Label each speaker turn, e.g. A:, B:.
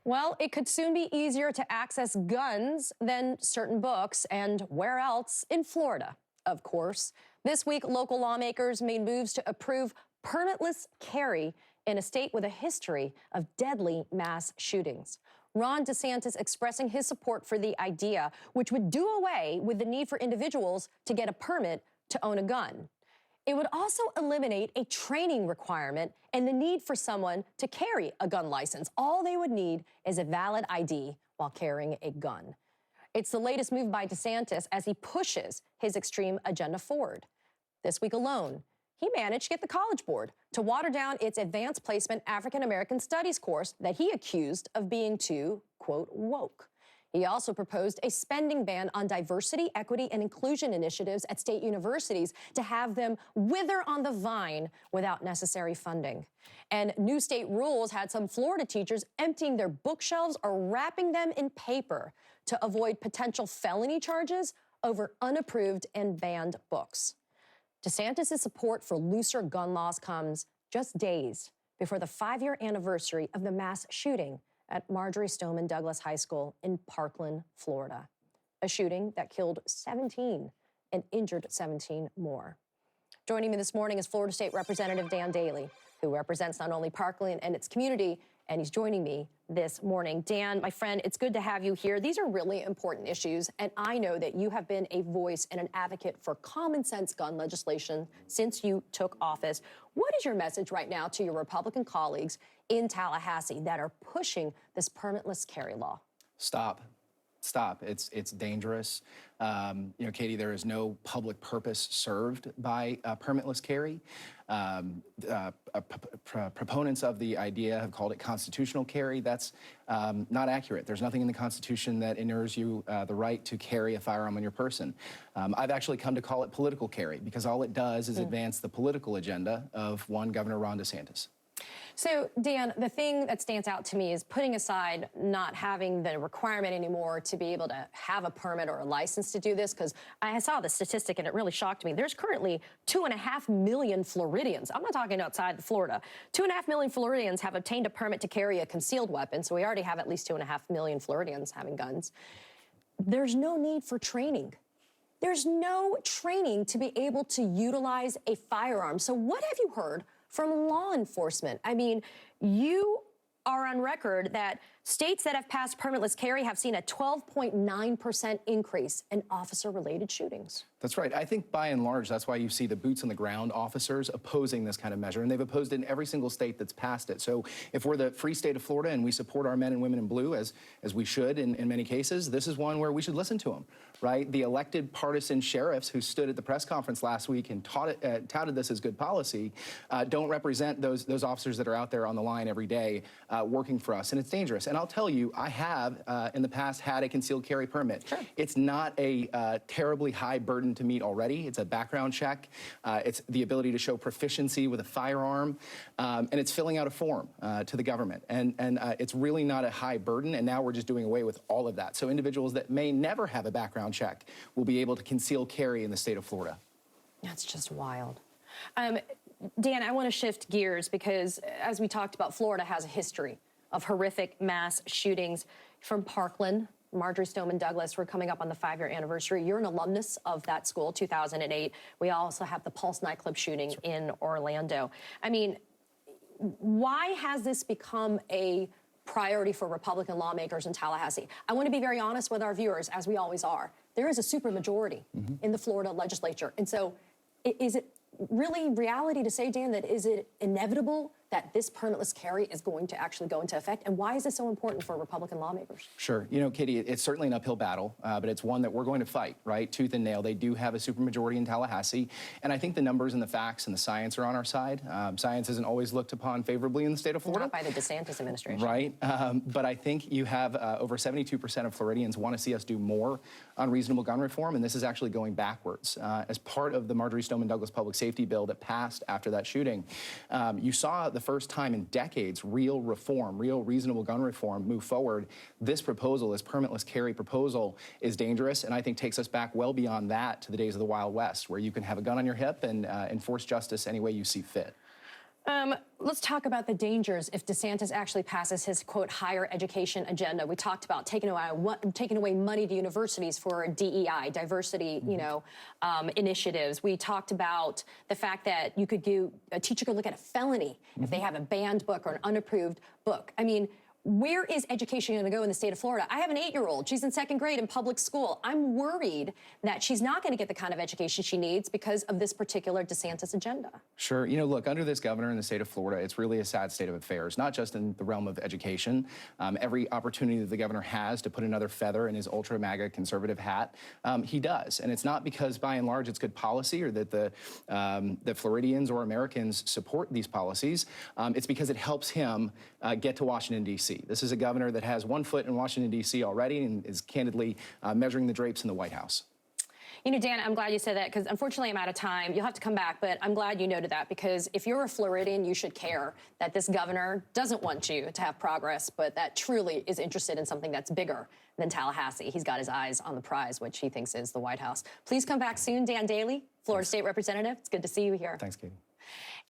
A: Well, it could soon be easier to access guns than certain books, and where else? In Florida, of course. This week, local lawmakers made moves to approve permitless carry in a state with a history of deadly mass shootings. Ron DeSantis expressing his support for the idea, which would do away with the need for individuals to get a permit to own a gun. It would also eliminate a training requirement and the need for someone to carry a gun license. All they would need is a valid ID while carrying a gun. It's the latest move by DeSantis as he pushes his extreme agenda forward. This week alone, he managed to get the College Board to water down its advanced placement African American Studies course that he accused of being too, quote, woke. He also proposed a spending ban on diversity, equity, and inclusion initiatives at state universities to have them wither on the vine without necessary funding. And new state rules had some Florida teachers emptying their bookshelves or wrapping them in paper to avoid potential felony charges over unapproved and banned books. DeSantis' support for looser gun laws comes just days before the 5-year anniversary of the mass shooting at Marjory Stoneman Douglas High School in Parkland, Florida. A shooting that killed 17 and injured 17 more. Joining me this morning is Florida State Representative Dan Daly, who represents not only Parkland and its community, and he's joining me this morning. Dan, my friend, it's good to have you here. These are really important issues, and I know that you have been a voice and an advocate for common sense gun legislation since you took office. What is your message right now to your Republican colleagues in Tallahassee that are pushing this permitless carry law?
B: Stop. Stop. It's dangerous. Katie, there is no public purpose served by permitless carry. Proponents of the idea have called it constitutional carry. That's not accurate. There's nothing in the Constitution that inures you the right to carry a firearm on your person. I've actually come to call it political carry because all it does is advance the political agenda of one Governor Ron DeSantis.
A: So, Dan, the thing that stands out to me is putting aside not having the requirement anymore to be able to have a permit or a license to do this, because I saw the statistic and it really shocked me. There's currently 2.5 million Floridians. I'm not talking outside Florida. 2.5 million Floridians have obtained a permit to carry a concealed weapon, so we already have at least 2.5 million Floridians having guns. There's no need for training. There's no training to be able to utilize a firearm. So what have you heard from law enforcement? I mean, you are on record that states that have passed permitless carry have seen a 12.9% increase in officer-related shootings.
B: That's right. I think by and large, that's why you see the boots on the ground officers opposing this kind of measure, and they've opposed it in every single state that's passed it. So if we're the free state of Florida and we support our men and women in blue, as we should in many cases, this is one where we should listen to them, right? The elected partisan sheriffs who stood at the press conference last week and touted this as good policy don't represent those officers that are out there on the line every day working for us, and it's dangerous. And I'll tell you, I have in the past had a concealed carry permit.
A: Sure.
B: It's not a terribly high burden to meet already. It's a background check. It's the ability to show proficiency with a firearm, and it's filling out a form to the government. And it's really not a high burden, and now we're just doing away with all of that. So individuals that may never have a background check will be able to conceal carry in the state of Florida.
A: That's just wild. Dan, I want to shift gears because, as we talked about, Florida has a history of horrific mass shootings. From Parkland, Marjory Stoneman Douglas, we're coming up on the 5-year anniversary. You're an alumnus of that school, 2008. We also have the Pulse nightclub shooting in Orlando. I mean, why has this become a priority for Republican lawmakers in Tallahassee? I want to be very honest with our viewers, as we always are. There is a supermajority in the Florida legislature. And so is it really reality to say, Dan, that is it inevitable that this permitless carry is going to actually go into effect? And why is this so important for Republican lawmakers?
B: Sure. You know, Katie, it's certainly an uphill battle, but it's one that we're going to fight, right? Tooth and nail. They do have a supermajority in Tallahassee. And I think the numbers and the facts and the science are on our side. Science isn't always looked upon favorably in the state of Florida.
A: Not by the DeSantis administration.
B: Right. But I think you have over 72% of Floridians want to see us do more on reasonable gun reform, and this is actually going backwards. As part of the Marjory Stoneman Douglas public safety bill that passed after that shooting, you saw the first time in decades real reform, real reasonable gun reform move forward. This proposal, this permitless carry proposal, is dangerous, and I think takes us back well beyond that to the days of the Wild West, where you can have a gun on your hip and enforce justice any way you see fit.
A: Let's talk about the dangers if DeSantis actually passes his, quote, higher education agenda. We talked about taking away money to universities for DEI, diversity, initiatives. We talked about the fact that a teacher could look at a felony if they have a banned book or an unapproved book. I mean, where is education going to go in the state of Florida? I have an 8-year-old. She's in 2nd grade in public school. I'm worried that she's not going to get the kind of education she needs because of this particular DeSantis agenda. Sure.
B: Look, under this governor in the state of Florida, it's really a sad state of affairs, not just in the realm of education. Every opportunity that the governor has to put another feather in his ultra-MAGA conservative hat, he does. And it's not because, by and large, it's good policy or that the Floridians or Americans support these policies. It's because it helps him get to Washington, D.C. This is a governor that has one foot in Washington, D.C. already and is candidly measuring the drapes in the White House.
A: Dan, I'm glad you said that because unfortunately I'm out of time. You'll have to come back, but I'm glad you noted that because if you're a Floridian, you should care that this governor doesn't want you to have progress, but that truly is interested in something that's bigger than Tallahassee. He's got his eyes on the prize, which he thinks is the White House. Please come back soon. Dan Daly, Florida State Representative. It's good to see you here.
B: Thanks, Katie.